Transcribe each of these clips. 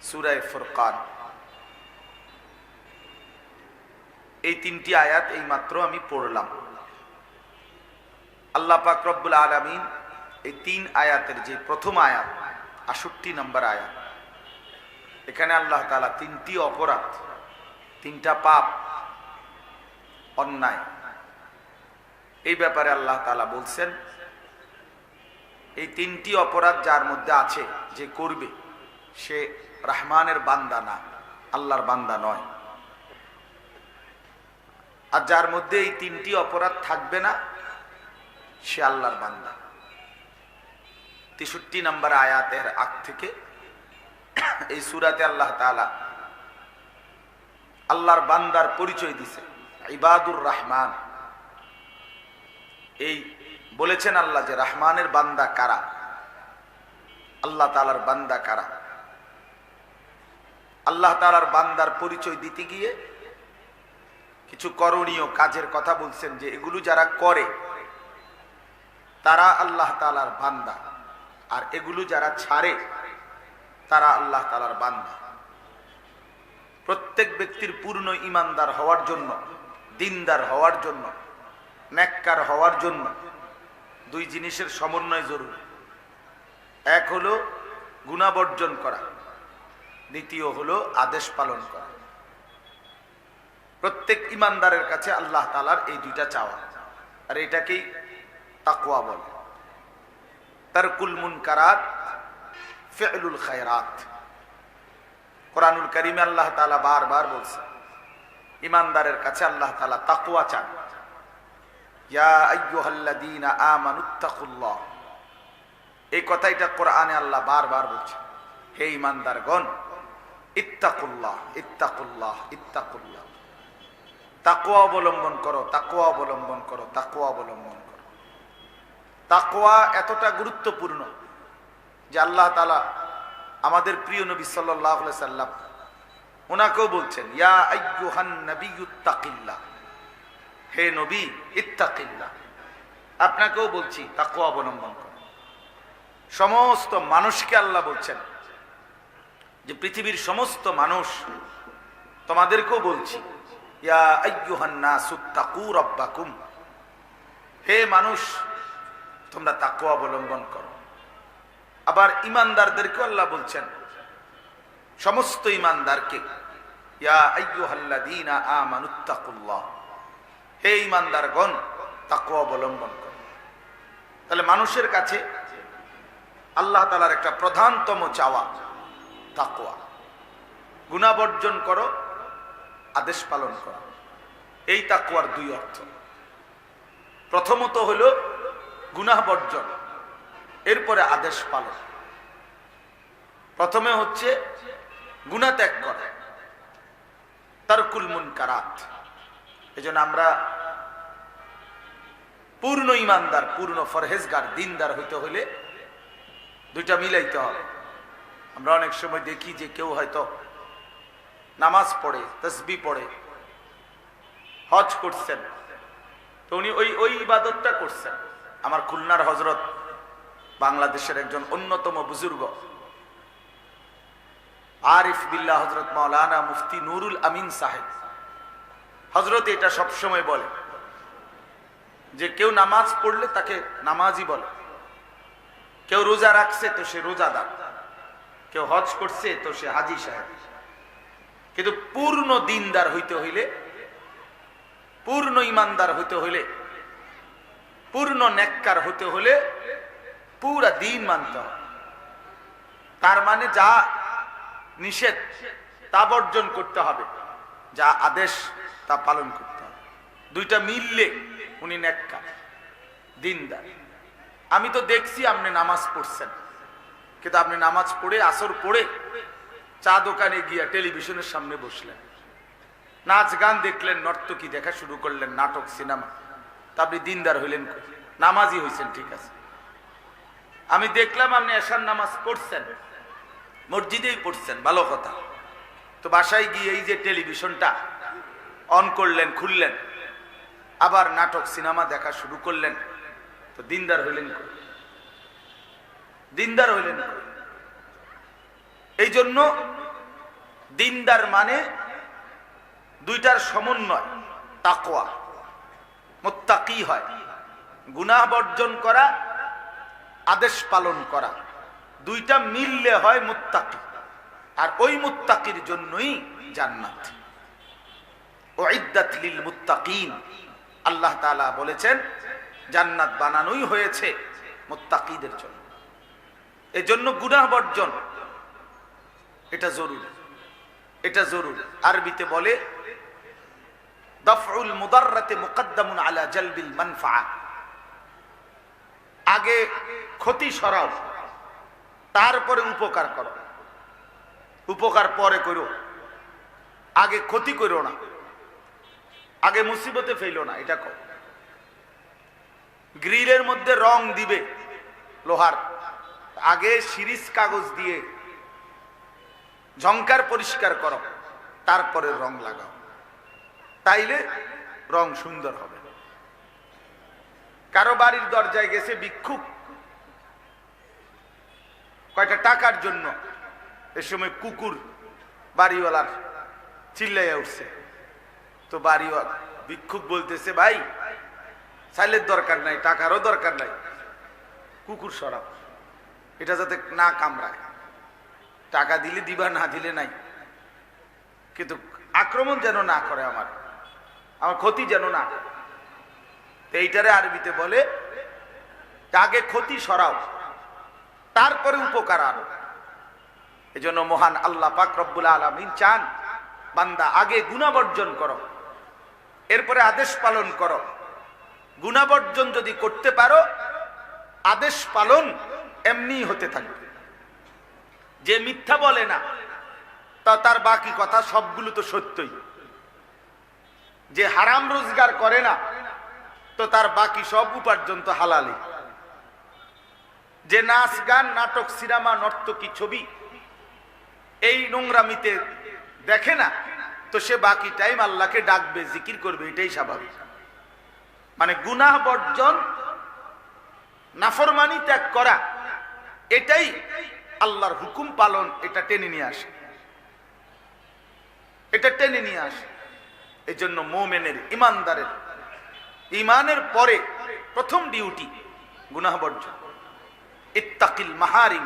সূরা ফুরকান। এই তিনটি আয়াত এই মাত্র আমি পড়লাম। আল্লাহ পাক রব্বুল আলামিন এই তিন আয়াতের যে প্রথম আয়াত ৬৮ নম্বর আয়াত, এখানে আল্লাহ তাআলা তিনটি অপরাধ, তিনটা পাপ, অন্যায়, এই ব্যাপারে আল্লাহ তাআলা বলছেন এই তিনটি অপরাধ যার মধ্যে আছে, যে করবে সে রহমানের বান্দা না, আল্লাহর বান্দা নয়। আর যার মধ্যে এই তিনটি অপরাধ থাকবে না সে আল্লাহর বান্দা। ৬৩ নম্বর আয়াতের আগ থেকে এই সূরাতে আল্লাহ তাআলা আল্লাহর বান্দার পরিচয় দিছে, ইবাদুর রহমান। এই বলেছেন আল্লাহ যে রহমানের বান্দা কারা, আল্লাহ তাআলার বান্দা কারা। আল্লাহ তাআলার বান্দার পরিচয় দিতে গিয়ে কিছু করণীয় কাজের কথা বলছেন, যে এগুলো যারা করে তারা আল্লাহ তাআলার বান্দা, আর এগুলো যারা ছাড়ে তারা আল্লাহ তাআলার বান্দা। প্রত্যেক ব্যক্তির পূর্ণ ঈমানদার হওয়ার জন্য, দিনদার হওয়ার জন্য, নেককার হওয়ার জন্য দুই জিনিসের সমন্বয় জরুরি। এক হলো গুনাহ বর্জন করা, দ্বিতীয় হলো আদেশ পালন করা। প্রত্যেক ঈমানদারের কাছে আল্লাহ তাআলার এই দুইটা চাওয়া, আর এটাকেই তাকওয়া বলে। তারকুল মুনকারাত, ফি'লুল খায়রাত। কোরআনুল কারীমে আল্লাহ তাআলা বারবার বলছেন ঈমানদারের কাছে আল্লাহ তাআলা তাকওয়া চান। ইয়া আইয়ুহাল্লাযীনা আমানুত্তাকুল্লাহ, এই কথাটা কোরআনে আল্লাহ বারবার বলছেন, হে ঈমানদারগণ, ইত্তাকুল্লাহ ইত্তাকুল্লাহ ইত্তাকুল্লাহ, তাকওয়া অবলম্বন করো, তাকওয়া অবলম্বন করো, তাকওয়া অবলম্বন করো। তাকওয়া এতটা গুরুত্বপূর্ণ যে আল্লাহ তাআলা আমাদের প্রিয় নবী সাল্লাল্লাহু আলাইহি সাল্লাম ওনাকেও বলছেন, ইয়া আইয়ুহান নাবিয়্যুত্তাকিল্লাহ, হে নবী ইত্তাকিল্লাহ। আপনাকেও বলছি তাকওয়া অবলম্বন করো। সমস্ত মানুষকে আল্লাহ বলছেন যে পৃথিবীর সমস্ত মানুষ, তোমাদেরকেও বলছি, ইয়া আইয়ুহান নাসুত্তাকু রাব্বাকুম, হে মানুষ তোমরা তাকওয়া অবলম্বন করো। আবার ঈমানদারদেরকেও আল্লাহ বলছেন, সমস্ত ঈমানদারকে, ইয়া আইয়ুহাল্লাযীনা আমানুত্তাকুল্লাহ, হে ঈমানদারগণ তাকওয়া অবলম্বন করো। তাহলে মানুষের কাছে আল্লাহ তাআলার একটা প্রধানতম চাওয়া তাকওয়া। গুনাহ বর্জন করো, আদেশ পালন করো, এই তাকওয়ার দুই অর্থ। প্রথমত হলো গুনাহ বর্জন, এরপরে আদেশ পালন। প্রথমে হচ্ছে গুনাহ ত্যাগ করা, তারকুল মুনকারাত। এজন্য আমরা পূর্ণ ঈমানদার, পূর্ণ ফরহেজগার, দিনদার হইতে হলে দুইটা মিলাইতে হবে। আমরা অনেক সময় দেখি যে কেউ হয়তো নামাজ পড়ে, তাসবিহ পড়ে, হজ করছেন, তো উনি ওই ইবাদতটা করছেন। আমার খুলনার হযরত, বাংলাদেশের একজন অন্যতম বুজুর্গ আরিফ বিল্লাহ হযরত মাওলানা মুফতি নুরুল আমিন সাহেব, হযরত এটা সবসময় বলে যে কেউ নামাজ পড়লে তাকে নামাজি বলে, কেউ রোজা রাখছে তো সে রোজাদার, কেউ হজ করছে তো সে হাজী সাহেব। কিন্তু পূর্ণ দিনদার হইতে হইলে, পূর্ণ ঈমানদার হইতে হইলে, পূর্ণ নেককার হতে হলে পুরা দিন মানতে হবে। তার মানে যা নিষেধ তা বর্জন করতে হবে, যা আদেশ তা পালন করতে হবে। দুইটা মিললে উনি নেককার, দিনদার। আমি তো দেখছি আপনি নামাজ পড়ছেন, কিন্তু আপনি নামাজ পড়ে, আসর পড়ে চা দোকানে গিয়া টেলিভিশনের সামনে বসলেন, নাচ গান দেখলেন, নর্তকী দেখা শুরু করলেন, নাটক, সিনেমা, তা আপনি দিনদার হইলেন, নামাজি হইছেন, ঠিক আছে। আমি দেখলাম আপনি এশার নামাজ পড়ছেন, মসজিদেই পড়ছেন, ভালো কথা। তো বাসায় গিয়ে এই যে টেলিভিশনটা অন করলেন, খুললেন, আবার নাটক সিনেমা দেখা শুরু করলেন, তো দিনদার হইলেন, দিনদার হইলেন। এই জন্য দিনদার মানে দুইটার সমন্বয়, তাকওয়া, মুত্তাকি হয়। গুনাহ বর্জন করা, আদেশ পালন করা, দুইটা মিললে হয় মুত্তাকি। আর ওই মুত্তাকির জন্যই জান্নাত। উইদ্দাত লিল মুত্তাকিন, আল্লাহ তাআলা বলেছেন জান্নাত বানানোই হয়েছে মুত্তাকিদের জন্য। এজন্য গুনাহ বর্জন এটা জরুরি, এটা জরুরি। আরবিতে বলে দাফউল মুদাররাতি মুকদ্দামুন আলা জালবিল মানফাআ, আগে ক্ষতি সরাও তারপরে উপকার করো। উপকার পরে করো, আগে ক্ষতি করো না, আগে মুসিবতে ফেলো না। এটা করো। গ্রিলের মধ্যে রং দিবে লোহার, আগে শিরিষ কাগজ দিয়ে ঝংকার পরিষ্কার করো, তারপরে রং লাগাও, তাইলে রং সুন্দর হবে। কারো বাড়ির দরজায় গেছে ভিক্ষুক কয়টা টাকার জন্য, এ সময় কুকুর বাড়িওয়ালার চিল্লাইয়া উঠছে। তো বাড়িওয়ালা ভিক্ষুক বলতেছে, ভাই চাইলের দরকার নাই, টাকারও দরকার নাই, কুকুর সরাও, এটা যাতে না কামড়ায়। টাকা দিলে দিবা, না দিলে নাই, কিন্তু আক্রমণ যেন না করে, আমার ক্ষতি যেন না করে। এইটারে আরবিতে বলে আগে ক্ষতি সরাও তারপরে উপকার আনো। এজন্য মহান আল্লাহ পাক রব্বুল আলামিন চান বান্দা আগে গুনাহ বর্জন করো, এরপরে আদেশ পালন করো। গুনাহ বর্জন যদি করতে পারো, আদেশ পালন এমনি হতে থাকবে। যে মিথ্যা বলে না তা তার বাকি কথা সবগুলো তো সত্যই। যে হারাম রোজগার করে না তো তার বাকি সব উপার্জন তো হালালি। যে নাচ গান, নাটক, সিনেমা, নর্তকী, ছবি এই নোংরামিতে দেখে না তো সে বাকি টাইম আল্লাহকে ডাকবে, জিকির করবে, এটাই স্বাভাবিক। মানে গুনাহ বর্জন, নাফরমানি ত্যাগ করা, এটাই আল্লাহর হুকুম পালন, এটা টেনে নিয়ে আসে, এটা টেনে নিয়ে আসে। এই জন্য মুমিনের, ইমানদারের ইমানের পরে প্রথম ডিউটি গুনাহ বর্জন। ইত্তাকিল মাহারিম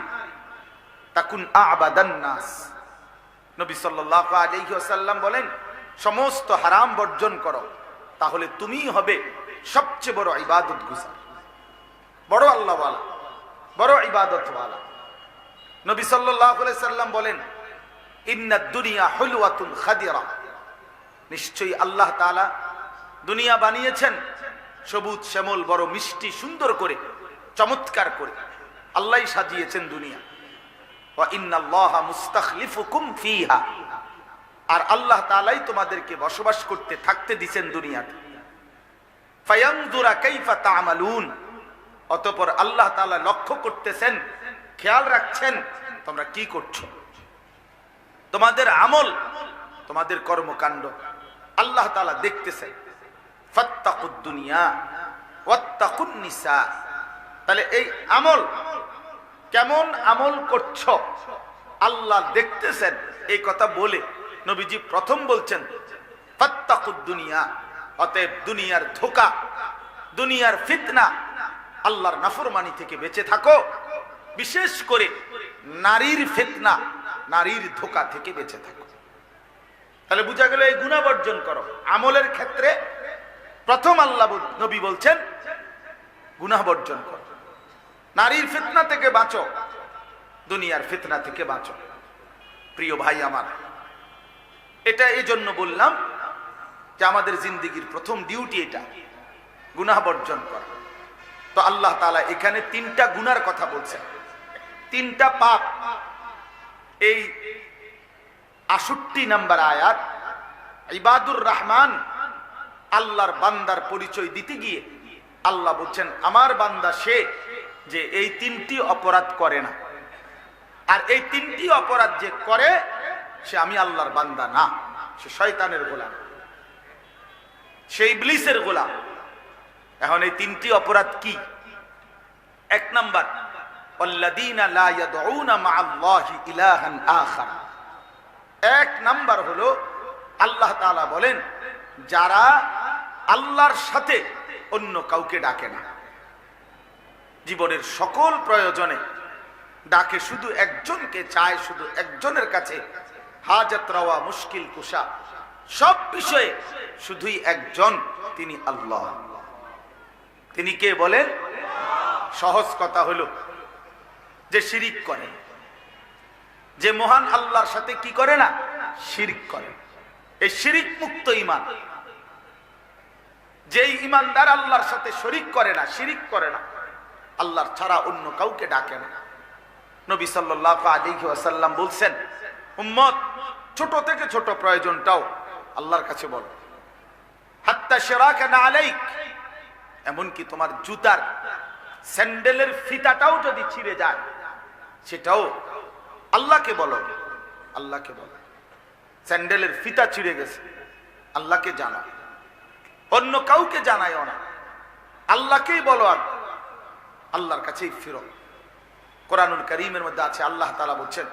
তাকুন আবাদান নাস। নবী সাল্লাল্লাহু আলাইহি ওয়াসাল্লাম বলেন, সমস্ত হারাম বর্জন করো, তাহলে তুমিই হবে সবচেয়ে বড় ইবাদত গুজার, বড় আল্লাহওয়ালা, বড় ইবাদতওয়ালা। নবী সাল্লাল্লাহু আলাইহি ওয়াসাল্লাম বলেন, ইন্নাদ দুনিয়া হুলওয়াতুন খাদিরা, নিশ্চয়ই আল্লাহ তাআলা দুনিয়া বানিয়েছেন সবুজ শ্যামল, বড় মিষ্টি, সুন্দর করে, চমৎকার করে আল্লাহই সাজিয়েছেন দুনিয়া। ওয়া ইন্নাল্লাহা মুস্তাখলিফুকুম ফিহা, আর আল্লাহ তাআলাই তোমাদেরকে বসবাস করতে, থাকতে দিবেন দুনিয়াতে। ফায়ানজুরা কাইফা তা'মালুন, অতঃপর আল্লাহ তাআলা লক্ষ্য করতেছেন, খেয়াল রাখছেন তোমরা কি করছো, তোমাদের আমল, তোমাদের কর্মকাণ্ড আল্লাহ তাআলা দেখতেছেন। ফাত্তাকুদ দুনিয়া ওয়াত্তাকুন নিসা, তাহলে এই আমল, কেমন আমল করছো আল্লাহ দেখতেছেন। এই কথা বলে নবীজি প্রথম বলছেন ফাত্তাকুদ দুনিয়া, অতএব দুনিয়ার ধোঁকা, দুনিয়ার ফিতনা, আল্লাহর নাফরমানি থেকে বেঁচে থাকো। বিশেষ করে নারীর ফিতনা, নারীর ধোঁকা থেকে বেঁচে থাকো। তাহলে বুঝা গেল এই গুনাহ বর্জন করো। আমলের ক্ষেত্রে প্রথম আল্লাহ নবী বলছেন গুনাহ বর্জন করো, নারীর ফিতনা থেকে বাঁচো, দুনিয়ার ফিতনা থেকে বাঁচো। প্রিয় ভাই আমার, এটা এই জন্য বললাম যে আমাদের জিন্দেগির প্রথম ডিউটি এটা, গুনাহ বর্জন করা। তো আল্লাহ তাআলা এখানে তিনটা গুনার কথা বলছেন, তিনটা পাপ। এই ৬৮ নম্বর আয়াত, ইবাদুর রহমান আল্লাহর বান্দার পরিচয় দিতে গিয়ে আল্লাহ বলছেন, আমার বান্দা সে যে এই তিনটি অপরাধ করে না। আর এই তিনটি অপরাধ যে করে সে আমি আল্লাহর বান্দা না, সে শয়তানের গোলাম, সে ইবলিসের গোলাম। এখন এই তিনটি অপরাধ কি? এক নাম্বার, আল্লাযীনা লা ইয়াদউনা মা'আল্লাহি ইলাহান আখার, এক নাম্বার হলো আল্লাহ তাআলা বলেন যারা আল্লাহর সাথে অন্য কাউকে ডাকে না, জীবনের সকল প্রয়োজনে ডাকে শুধু একজনকে, চায় শুধু একজনের কাছে, হাজত রওয়া মুশকিল কুশা, সব বিষয়ে শুধুই একজন, তিনি আল্লাহ। তিনি কে বলেন? সহজ কথা হলো যে শিরিক করে, যে মহান আল্লাহর সাথে কি করে না, শিরিক করে। এই শিরিক মুক্ত ঈমান, যেই ঈমানদার আল্লাহর সাথে শরীক করে না, শিরিক করে না, আল্লাহর ছাড়া অন্য কাউকে ডাকে না। নবী সাল্লাল্লাহু আলাইহি ওয়াসাল্লাম বলছেন, উম্মত ছোট থেকে ছোট প্রয়োজনটাও আল্লাহর কাছে বলো, হাত্তা শিরাকানা আলাইক, এমনকি তোমার জুতার স্যান্ডেলের ফিতাটাও যদি ছিঁড়ে যায় সেটাও আল্লাহকে বলো, আল্লাহকে বলো। স্যান্ডেলের ফিতা ছিঁড়ে গেছে, আল্লাহকে জানাও, অন্য কাউকে জানাইও না, আল্লাহকেই বলো, আর আল্লাহর কাছেই ফিরো। কোরআনুল কারীমের মধ্যে আছে, আল্লাহ তাআলা বলছেন,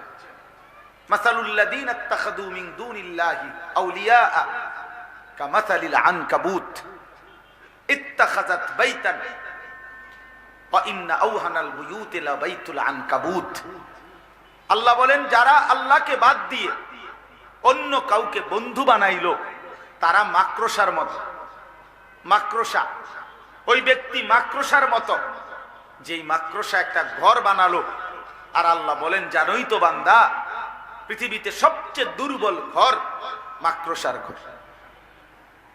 মাসালুল লাযীনা ইত্তাখাযু মিন দুনিল্লাহি আউলিয়া কামাসালিল আনকাবুত ইত্তাখাযাত বাইতান ওয়া ইন্না আওহানাল বুয়ুতি লাবাইতুল আনকাবুত। আল্লাহ বলেন যারা আল্লাহকে বাদ দিয়ে অন্য কাউকে বন্ধু বানাইলো তারা মাকড়সার মতো। মাকড়সা, ওই ব্যক্তি মাকড়সার মতো, যেই মাকড়সা একটা ঘর বানালো। আর আল্লাহ বলেন জানোই তো বান্দা, পৃথিবীতে সবচেয়ে দুর্বল ঘর মাকড়সার ঘর।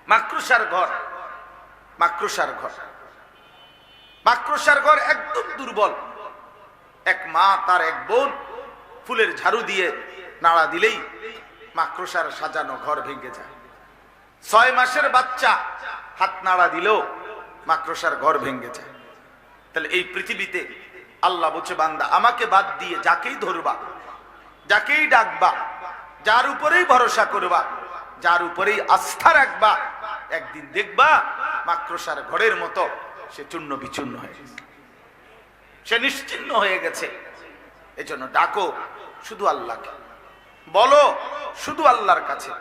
মাকড়সার ঘর, মাকড়সার ঘর, মাকড়সার ঘর একদম দুর্বল। এক মা তার এক বোন ফুলের ঝাড়ু দিয়ে নাড়া দিলেই মাকড়সার সাজানো ঘর ভেঙে যায়। 6 মাসের বাচ্চা হাত নাড়া দিলেও মাকড়সার ঘর ভেঙে যায়। তাহলে এই পৃথিবীতে আল্লাহ বলছে বান্দা আমাকে বাদ দিয়ে যাকেই ধরবা, যাকেই ডাকবা, যার উপরেই ভরসা করবা, যার উপরেই আস্থা রাখবা, একদিন দেখবা মাকড়সার ঘরের মতো সে চূর্ণ বিচূর্ণ হয়ে গেছে, সে নিশ্চিহ্ন হয়ে গেছে। এজন্য ডাকো শুধু আল্লাহকে, বলো শুধু আল্লাহর কাছে,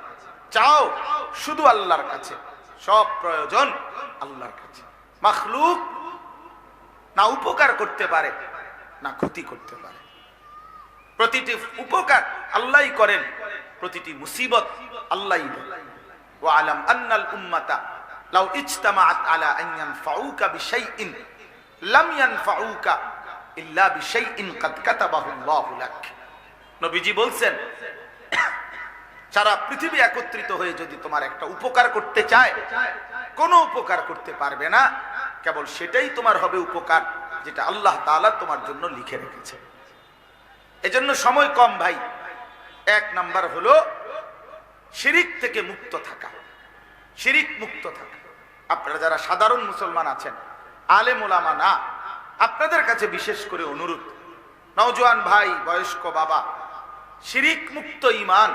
চাও শুধু আল্লাহর কাছে, সব প্রয়োজন আল্লাহর কাছে। মাখলুক না উপকার করতে পারে না ক্ষতি করতে পারে। প্রতিটি উপকার আল্লাহই করেন, প্রতিটি মুসিবত আল্লাহই দেন। ওয়া আলাম আন্নাল উম্মাতা লাউ ইজতামাআত আলা আন ইয়ানফাউকা বিশাইইন লাম ইয়ানফাউকা ইল্লা বিশাইইন কাদ কাতাবাহু আল্লাহু লাক। নবীজি বলছেন সারা পৃথিবী একত্রিত হয়ে যদি তোমার একটা উপকার করতে চায়, কোনো উপকার করতে পারবে না, কেবল সেটাই তোমার হবে উপকার যেটা আল্লাহ তাআলা তোমার জন্য লিখে রেখেছে। এজন্য সময় কম ভাই, 1 নাম্বার হলো শিরিক থেকে মুক্ত থাকা, শিরিক মুক্ত থাকা। আপনারা যারা সাধারণ মুসলমান আছেন, আলেম ওলামা না, আপনাদের কাছে বিশেষ করে অনুরোধ, নওজোয়ান ভাই, বয়স্ক বাবা, শিরিক মুক্ত ঈমান,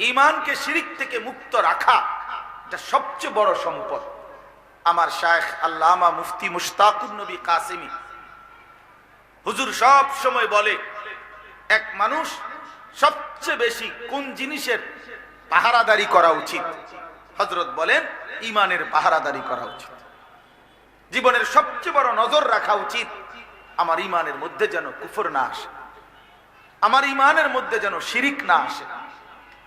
ঈমানকে শিরিক থেকে মুক্ত রাখা এটা সবচেয়ে বড় সম্পদ। আমার শায়েখ আল্লামা মুফতি মুশতাকুন নবী কাসেমি হুজুর সব সময় বলে, এক মানুষ সবচেয়ে বেশি কোন জিনিসের পাহারাদারি করা উচিত? হযরত বলেন ঈমানের পাহারাদারি করা উচিত। জীবনের সবচেয়ে বড় নজর রাখা উচিত আমার ঈমানের মধ্যে যেন কুফর না আসে, আমার ঈমানের মধ্যে যেন শিরিক না আসে,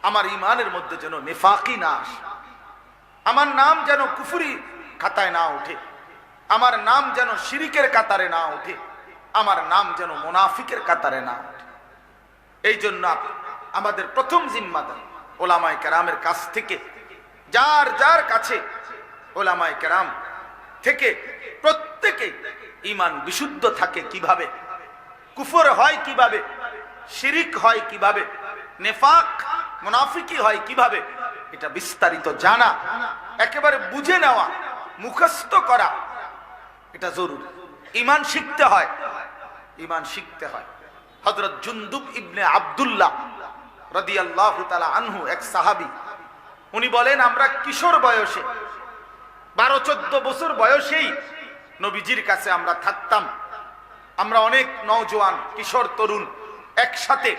আমার ঈমানের মধ্যে যেন নিফাকি না আসে, আমার নাম যেন কুফরি খাতায় না ওঠে, আমার নাম যেন শিরিকের কাতারে না ওঠে, আমার নাম যেন মুনাফিকের কাতারে না ওঠে। এই জন্য আমাদের প্রথম জিম্মাদার ওলামায়ে কেরামের কাছ থেকে, যার যার কাছে ওলামায়ে কেরাম থেকে প্রত্যেকে ঈমান বিশুদ্ধ থাকে কিভাবে, কুফর হয় কিভাবে, শিরিক হয় কিভাবে, নেফাক মুনাফিকি হয় কিভাবে, এটা বিস্তারিত জানা, একেবারে বুঝে নেওয়া, মুখস্থ করা, এটা জরুরি। ঈমান শিখতে হয়, ঈমান শিখতে হয়। হযরত জুনদুব ইবনে আব্দুল্লাহ রাদিয়াল্লাহু তাআলা আনহু এক সাহাবী, উনি বলেন আমরা কিশোর বয়সে 12-14 বছর বয়সেই নবীজির কাছে আমরা থাকতাম। আমরা অনেক নওজোয়ান কিশোর তরুণ একসাথে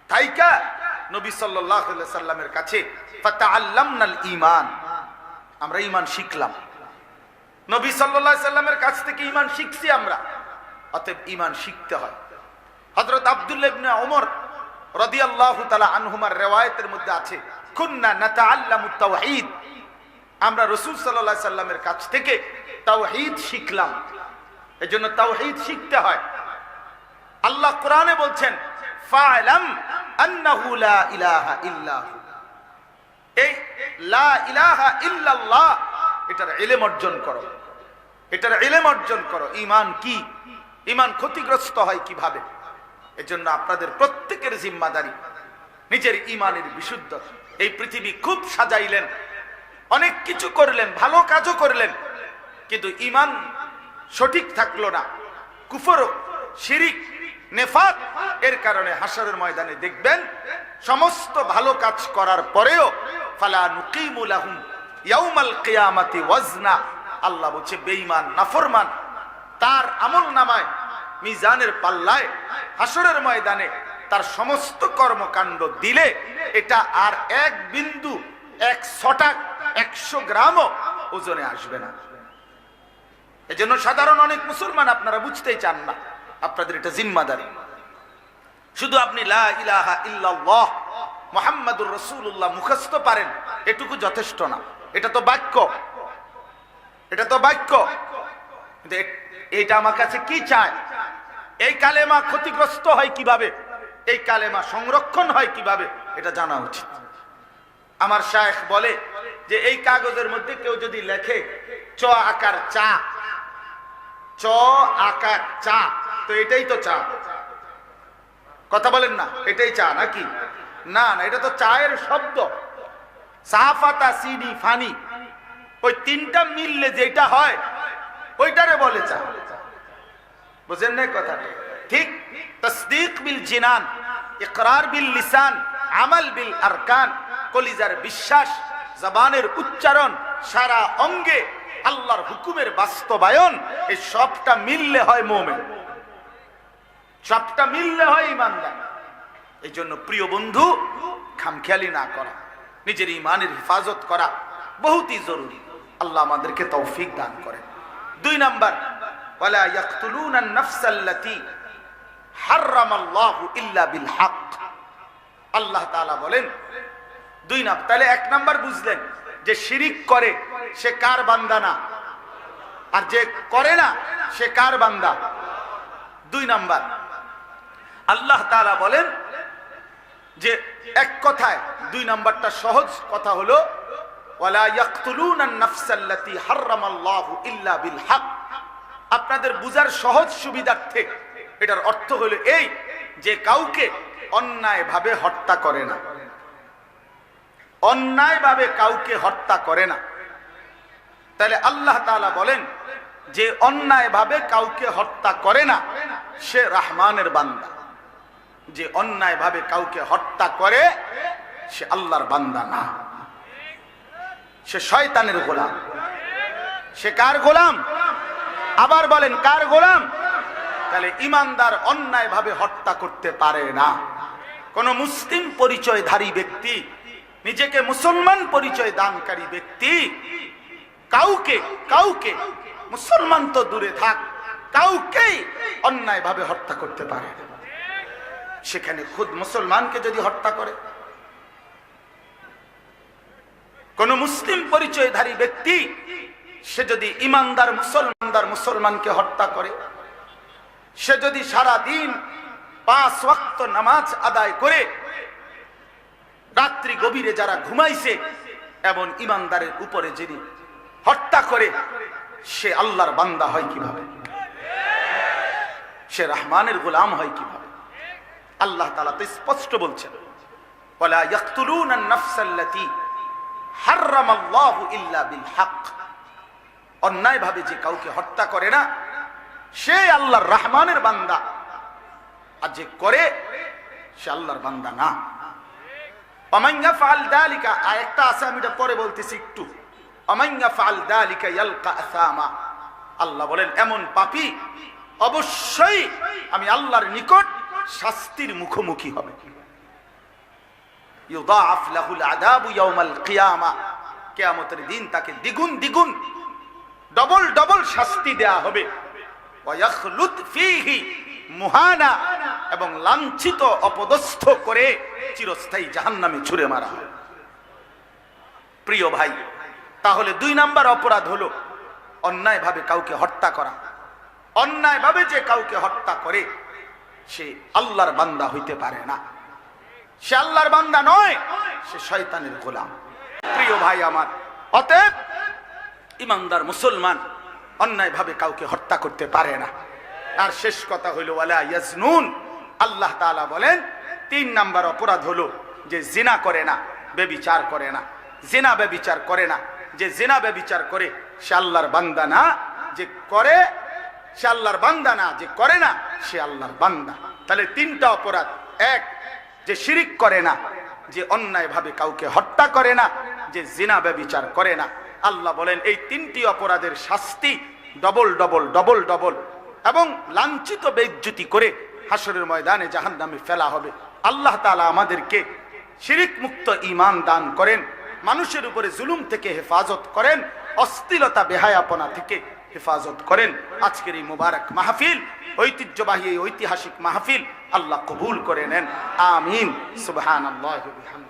থাইকা নবী সাল্লাল্লাহু আলাইহি সাল্লামের কাছে ফাতাআল্লামনাল ঈমান, আমরা ঈমান শিখলাম। নবী সাল্লাল্লাহু আলাইহি সাল্লামের কাছ থেকে ঈমান শিখছি আমরা, অতএব ঈমান শিখতে হয়। হযরত আব্দুল্লাহ ইবনে ওমর রাদিয়াল্লাহু তাআলা আনহুমার riwayat-এর মধ্যে আছে, কুননা নাতাআল্লামুত তাওহীদ, আমরা রাসূল সাল্লাল্লাহু আলাইহি সাল্লামের কাছ থেকে তাওহীদ শিখলাম। এজন্য তাওহীদ শিখতে হয়। আল্লাহ কোরআনে বলছেন, ফা'লাম আন্নাহু লা ইলাহা ইল্লাহু, এই লা ইলাহা ইল্লাল্লাহ এটার ইলম অর্জন করো, এটার ইলম অর্জন করো। ঈমান কি, ঈমান ক্ষতিগ্রস্ত হয় কিভাবে, এজন্য আপনাদের প্রত্যেকের জিম্মাদারি নিজের ঈমানের বিশুদ্ধতা। এই পৃথিবী খুব সাজাইলেন, অনেক কিছু করলেন, ভালো কাজও করলেন, কিন্তু ঈমান সঠিক থাকলো না, কুফর, শিরিক, নেফাক, এর কারণে হাসরের ময়দানে দেখবেন সমস্ত ভালো কাজ করার পরেও ফালা নুকিমু লাহুম ইয়াউমাল কিয়ামাতি ওয়াজনা, আল্লাহ বলছে বেঈমান নাফরমান তার আমল নামায় মিজানের পাল্লায় হাসরের ময়দানে তার সমস্ত কর্মকাণ্ড দিলে এটা আর এক বিন্দু, এক ছটাক, 100 গ্রামও ওজনে আসবে না। এজন্য সাধারণ অনেক মুসলমান আপনারা বুঝতেই চান না, আপনাদের এটা জিম্মাদারি। শুধু আপনি লা ইলাহা ইল্লাল্লাহ মুহাম্মাদুর রাসূলুল্লাহ মুখস্থ পারেন, এটুকু যথেষ্ট না। এটা তো বাক্য, এটা তো বাক্য, কিন্তু এটা আমার কাছে কি চায়, এই কালেমা ক্ষতিগ্রস্ত হয় কিভাবে, এই কালেমা সংরক্ষণ হয় কিভাবে, এটা জানা উচিত। আমার শায়েখ বলে যে এই কাগজের মধ্যে কেউ যদি লেখে চ আকার চা, চ আকার চা, তো এটাই তো চা, কথা বলেন না, এটাই চা নাকি? না না, এটা তো চায়ের শব্দ। সাফাতা সিনি ফানি, ওই তিনটা মিললে যেটা হয় ওইটারে বলে চা। বুঝেন না কথাটা? ঠিক তাসদীক বিল জিনান, ইকরার বিল লিসান, আমাল বিল আরকান, কলিজার বিশ্বাস, জবানের উচ্চারণ, সারা অঙ্গে আল্লাহর হুকুমের বাস্তবায়ন, এই সবটা মিললে হয় মুমিন, সবটা মিললে হয় ঈমানদার। এই জন্য প্রিয় বন্ধু, খামখেয়ালি না করা, নিজের ঈমানের হেফাজত করা বহুতই জরুরি। আল্লাহ আমাদেরকে তৌফিক দান করেন। 2 নাম্বার, ওয়ালা ইয়াকতুলুনান নাফসাল্লাতী হারামাল্লাহু ইল্লা বিল হক। আল্লাহ তাআলা বলেন 2 নাম্বার, তাহলে 1 নাম্বার বুঝলেন যে শিরিক করে সে কার বান্দা না, আর যে করে না সে কার বান্দা। 2 নাম্বার, আল্লাহ তাআলা বলেন যে এক কথায় 2 নাম্বারটা সহজ কথা হলো ওয়ালা ইয়াকতুলুনান নাফসাল্লাতী হারামাল্লাহু ইল্লা বিল হক। আপনাদের বুঝার সহজ সুবিধার্থে এটার অর্থ হলো এই যে কাউকে অন্যায়ভাবে হত্যা করে না, অন্যায়ভাবে কাউকে হত্যা করে না। তাহলে আল্লাহ তাআলা বলেন যে অন্যায়ভাবে কাউকে হত্যা করে না সে রহমানের বান্দা, যে অন্যায়ভাবে কাউকে হত্যা করে সে আল্লাহর বান্দা না, সে শয়তানের গোলাম। সে কার গোলাম? আবার বলেন কার গোলাম? তাহলে ঈমানদার অন্যায়ভাবে হত্যা করতে পারে না। কোন মুসলিম পরিচয়ধারী ব্যক্তি, নিজেকে মুসলমান পরিচয় দানকারী ব্যক্তি কাউকে কাউকে মুসলমান তো দূরে থাক, কাউকেই অন্যায়ভাবে হত্যা করতে পারে না। সেখানে খুদ মুসলমানকে যদি হত্যা করে, কোন মুসলিম পরিচয়ধারী ব্যক্তি সে যদি ঈমানদার মুসলমানকে হত্যা করে, সে যদি সারা দিন 5 ওয়াক্ত নামাজ আদায় করে রাত্রি গভীরে যারা ঘুমাইছে এমন ঈমানদারের উপরে যিনি হত্যা করে, সে আল্লাহর বান্দা হয় কিভাবে? সে রহমানের গোলাম হয় কিভাবে? আল্লাহ তাআলা তো স্পষ্ট বলছেন ওয়ালা ইয়াকতুলুনান নাফসাল্লাতী হারামাল্লাহু ইল্লা বিল হক। অন্যায়ভাবে যে কাউকে হত্যা করে না সে আল্লাহর রহমানের বান্দা, আর যে করে সে আল্লাহর বান্দা না। ওমান ইয়াফআল যালিকা, আরেকটা আছে আমি এটা পরে বলতেছি একটু। ওমান ইয়াফআল যালিকা ইয়ালকা আসামা, আল্লাহ বলেন এমন পাপী অবশ্যই আমি আল্লাহর নিকট শাস্তির মুখোমুখি হবে। ইউদাআফ লাহুল আযাবু ইয়াউমাল কিয়ামা, কিয়ামতের দিন তাকে দ্বিগুণ দ্বিগুণ ডবল ডবল শাস্তি দেয়া হবে। ওয়া ইয়াখলুদ ফীহি মুহানা, এবং লাঞ্ছিত অপদস্থ করে চিরস্থায়ী জাহান্নামে ছুঁড়ে মারা হবে। প্রিয় ভাই, তাহলে 2 নাম্বার অপরাধ হলো অন্যায়ভাবে কাউকে হত্যা করা। অন্যায়ভাবে যে কাউকে হত্যা করে সে আল্লাহর বান্দা হইতে পারে না, সে আল্লাহর বান্দা নয়, সে শয়তানের গোলাম। প্রিয় ভাই আমার, অতএব ইমানদার মুসলমান অন্যায়ভাবে কাউকে হত্যা করতে পারে না। আর শেষ কথা হইল ওয়ালা ইয়াজনুন, আল্লাহ তাআলা বলেন 3 নাম্বার অপরাধ হলো যে জিনা করে না, ব্যভিচার করে না। জিনা ব্যভিচার করে না, যে জিনা ব্যভিচার করে সে আল্লাহর বান্দা না, যে করে সে আল্লাহর বান্দা না, যে করে না সে আল্লাহর বান্দা। তাহলে 3টা অপরাধ, 1 যে শিরিক করে না, যে অন্যায়ভাবে কাউকে হত্যা করে না, যে জিনা ব্যভিচার করে না। আল্লাহ বলেন এই 3টি অপরাধের শাস্তি ডবল ডবল ডবল ডবল, এবং লাঞ্ছিত বেইজ্জতি করে হাসরের ময়দানে জাহান্নামে ফেলা হবে। আল্লাহ তাআলা আমাদেরকে শিরিক মুক্ত ঈমান দান করেন, মানুষের উপরে জুলুম থেকে হেফাজত করেন, অশ্লীলতা বেহায়াপনা থেকে হেফাজত করেন। আজকের এই মুবারক মাহফিল, ঐতিহ্যবাহী এই ঐতিহাসিক মাহফিল আল্লাহ কবুল করে নেন। আমিন। সুবহানাল্লাহি ওয়া বিহামদিহি।